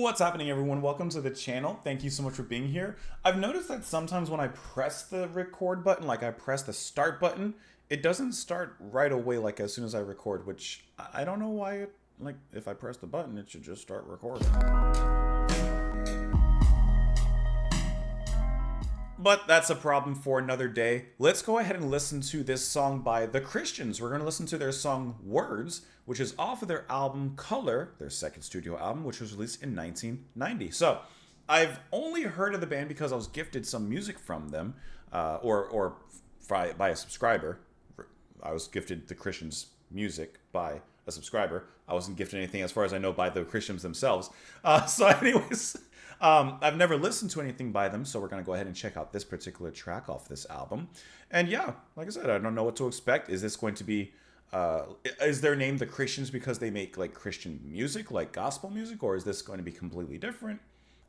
What's happening, everyone? Welcome to the channel. Thank you so much for being here. I've noticed that sometimes when I press the record button, like I press the start button, it doesn't start right away, like as soon as I record, which I don't know why it, like if I press the button, it should just start recording. But that's a problem for another day. Let's go ahead and listen to this song by The Christians. We're going to listen to their song Words, which is off of their album Color, their second studio album, which was released in 1990. So I've only heard of the band because I was gifted some music from them, or by a subscriber. I was gifted The Christians music by a subscriber. I wasn't gifted anything, as far as I know, by The Christians themselves. I've never listened to anything by them, so we're going to go ahead and check out this particular track off this album. And yeah, like I said, I don't know what to expect. Is this going to be, is their name The Christians because they make like Christian music, like gospel music, or is this going to be completely different?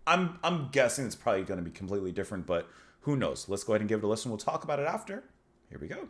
I'm guessing it's probably going to be completely different, but who knows? Let's go ahead and give it a listen. We'll talk about it after. Here we go.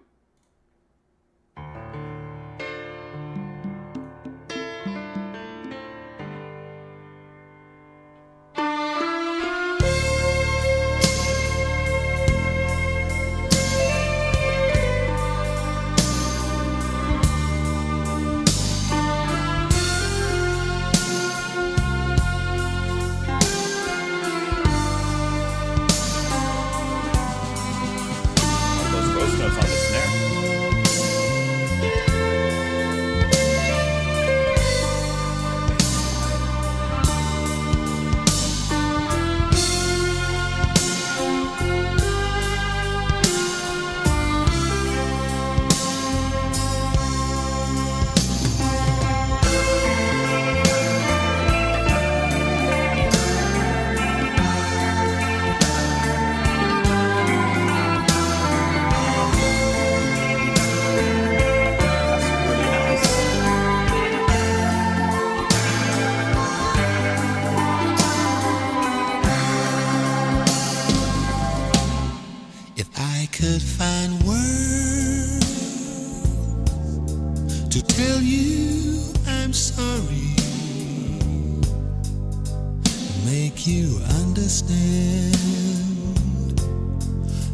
Could find words to tell you I'm sorry, make you understand.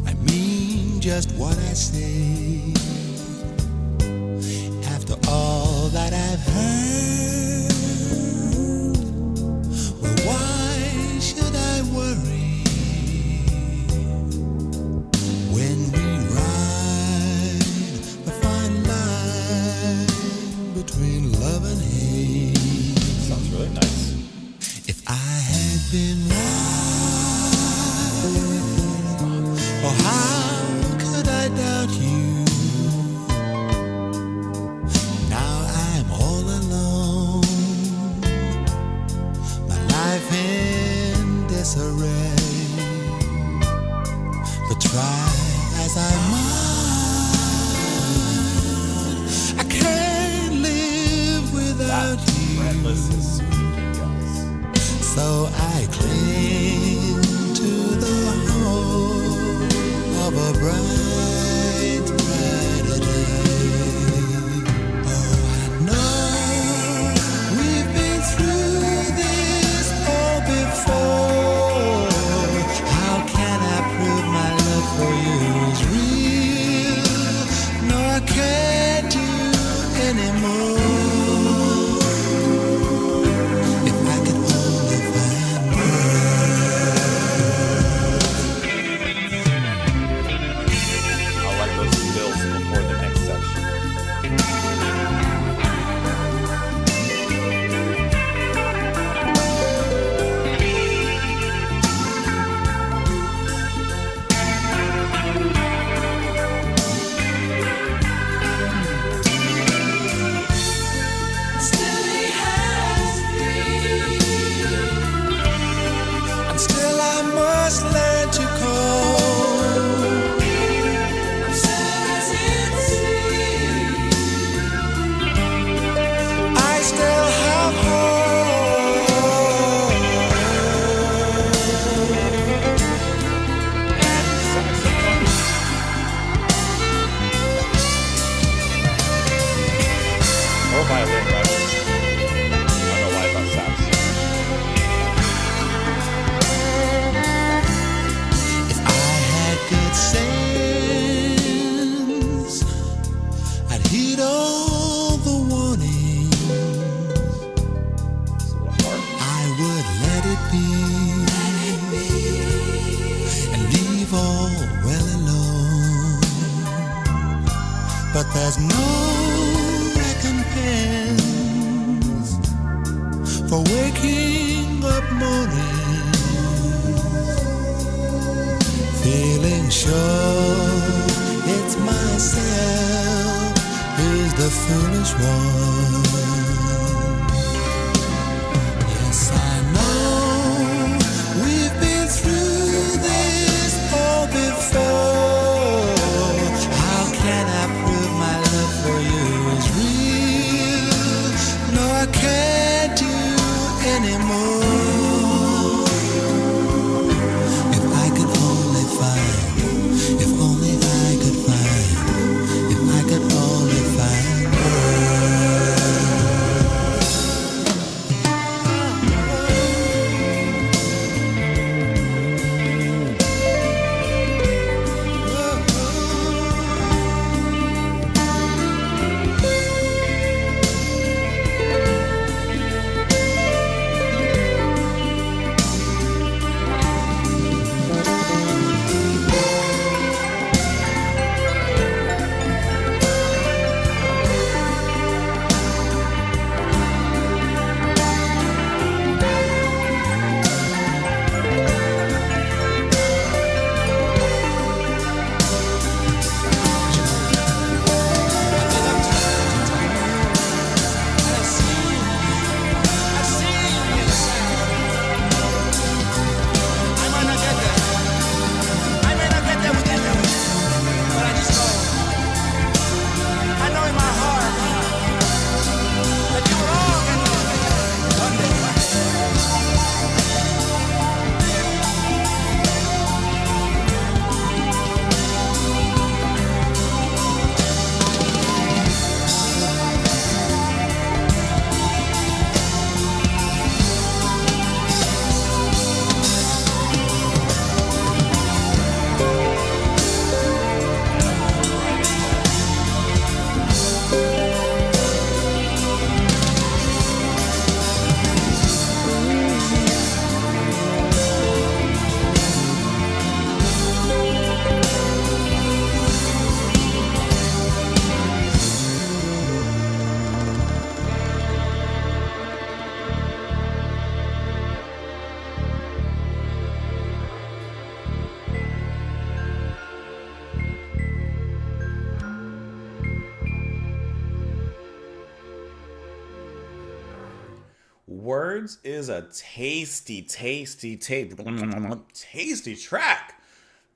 I mean just what I say. After all that I've heard, well, why should I worry? When we ride the fine line between love and hate. Sounds really nice. If I had been right, oh, how could I doubt you? Now I'm all alone, my life in disarray. But try as I might, I can't live without you. Fretless is sweet, guys. So I cling to the hope of a bright, brighter day. Oh, I know we've been through this all before. How can I prove my love for you is real? No, I can't do anymore. If I could only find words. There's no recompense for waking up morning, feeling sure it's myself who's the foolish one. Yes, I know we've been through this all before. How can I prove my love for you is real? No, I can't do anymore. If I could only find, if only I could find, if I could only find Words is a tasty track.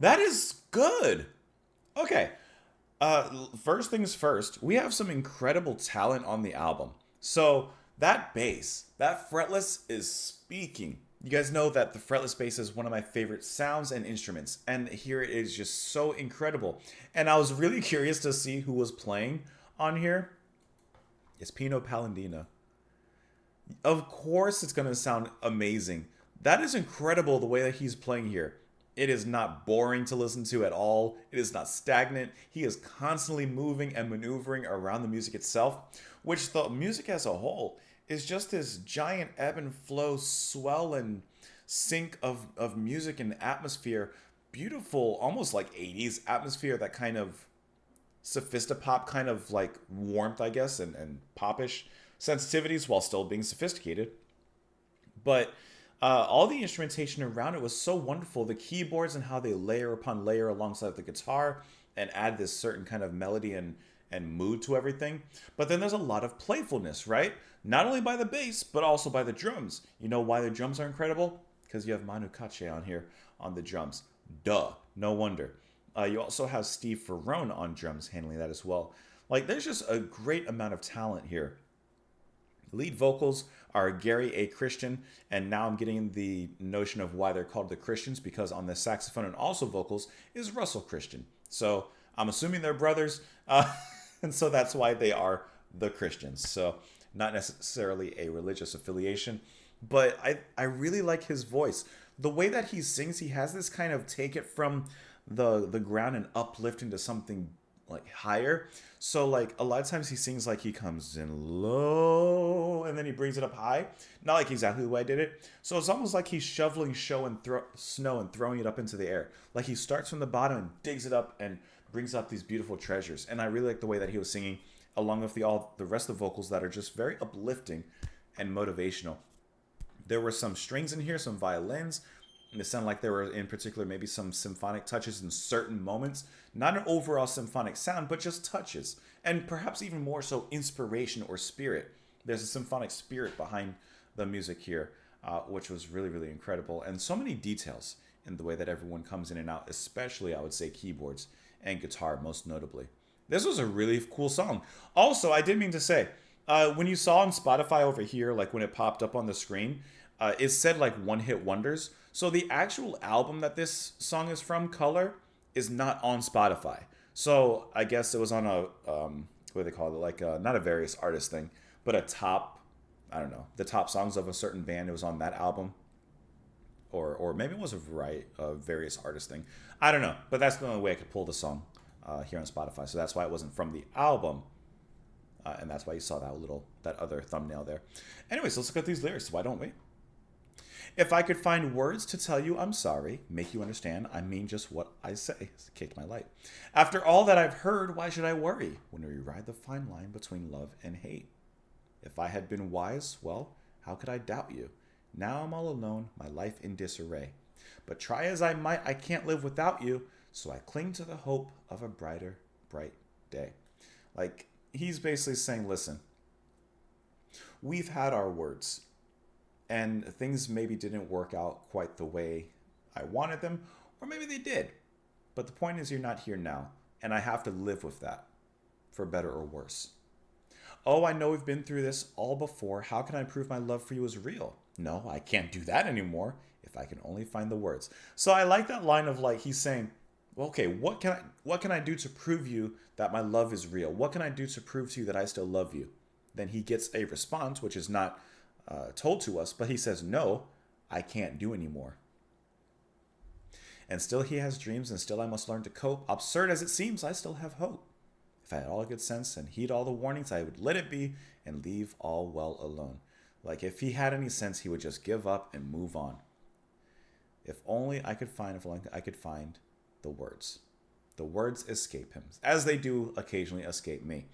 That is good. Okay. First things first, we have some incredible talent on the album. So that bass, that fretless is speaking. You guys know that the fretless bass is one of my favorite sounds and instruments, and here it is just so incredible. And I was really curious to see who was playing on here. It's Pino Palladino. Of course it's going to sound amazing. That is incredible the way that he's playing here. It is not boring to listen to at all. It is not stagnant. He is constantly moving and maneuvering around the music itself, which the music as a whole is just this giant ebb and flow, swell and sink of music and atmosphere. Beautiful, almost like 80s atmosphere, that kind of sophistopop kind of like warmth, I guess, and popish sensitivities while still being sophisticated. But all the instrumentation around it was so wonderful. The keyboards and how they layer upon layer alongside the guitar and add this certain kind of melody and mood to everything. But then there's a lot of playfulness, right? Not only by the bass, but also by the drums. You know why the drums are incredible? Because you have Manu Katché on here on the drums. Duh, no wonder. You also have Steve Ferrone on drums handling that as well. Like, there's just a great amount of talent here. Lead vocals are Gary A. Christian, and now I'm getting the notion of why they're called the Christians, because on the saxophone and also vocals is Russell Christian. So I'm assuming they're brothers, and so that's why they are the Christians. So not necessarily a religious affiliation, but I really like his voice. The way that he sings, he has this kind of take it from the ground and uplift into something like higher. So like a lot of times he sings like he comes in low and then he brings it up high. Not like exactly the way I did it. So it's almost like he's shoveling snow and throwing it up into the air. Like he starts from the bottom and digs it up and brings up these beautiful treasures. And I really like the way that he was singing, along with all the rest of the vocals that are just very uplifting and motivational. There were some strings in here, some violins. And it sounded like there were, in particular, maybe some symphonic touches in certain moments. Not an overall symphonic sound, but just touches. And perhaps even more so, inspiration or spirit. There's a symphonic spirit behind the music here, which was really, really incredible. And so many details in the way that everyone comes in and out, especially, I would say, keyboards and guitar, most notably. This was a really cool song. Also, I did mean to say, when you saw on Spotify over here, like when it popped up on the screen, it said like one hit wonders. So the actual album that this song is from, Color, is not on Spotify. So I guess it was on a, what do they call it? Like not a various artist thing, but a top, I don't know, the top songs of a certain band. It was on that album. Or maybe it was a various artist thing. I don't know. But that's the only way I could pull the song here on Spotify. So that's why it wasn't from the album. And that's why you saw that other thumbnail there. Anyways, let's look at these lyrics. Why don't we? If I could find words to tell you I'm sorry, make you understand, I mean just what I say. Kick my light. After all that I've heard, why should I worry when we ride the fine line between love and hate? If I had been wise, well, how could I doubt you? Now I'm all alone, my life in disarray. But try as I might, I can't live without you, so I cling to the hope of a brighter, bright day. Like, he's basically saying, listen, we've had our words. And things maybe didn't work out quite the way I wanted them, or maybe they did. But the point is, you're not here now, and I have to live with that, for better or worse. Oh, I know we've been through this all before. How can I prove my love for you is real? No, I can't do that anymore if I can only find the words. So I like that line of like, he's saying, well, okay, what can I do to prove you that my love is real? What can I do to prove to you that I still love you? Then he gets a response, which is not told to us, but he says, no, I can't do anymore. And still he has dreams, and still I must learn to cope. Absurd as it seems, I still have hope. If I had all good sense and heed all the warnings, I would let it be and leave all well alone. Like if he had any sense, he would just give up and move on. If only I could find the words. The words escape him, as they do occasionally escape me.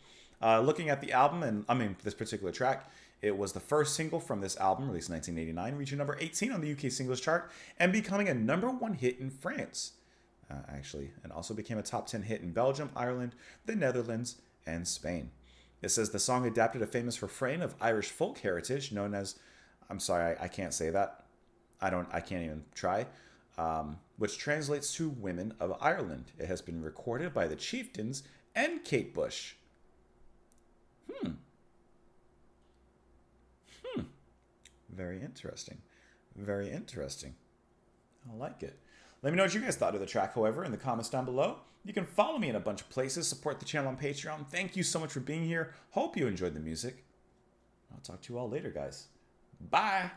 Looking at the album, this particular track, it was the first single from this album, released in 1989, reaching number 18 on the UK singles chart and becoming a number 1 hit in France, and also became a top 10 hit in Belgium, Ireland, the Netherlands, and Spain. It says the song adapted a famous refrain of Irish folk heritage known as, I'm sorry, I can't say that. I can't even try. Which translates to Women of Ireland. It has been recorded by the Chieftains and Kate Bush. Very interesting. Very interesting. I like it. Let me know what you guys thought of the track, however, in the comments down below. You can follow me in a bunch of places, support the channel on Patreon. Thank you so much for being here. Hope you enjoyed the music. I'll talk to you all later, guys. Bye!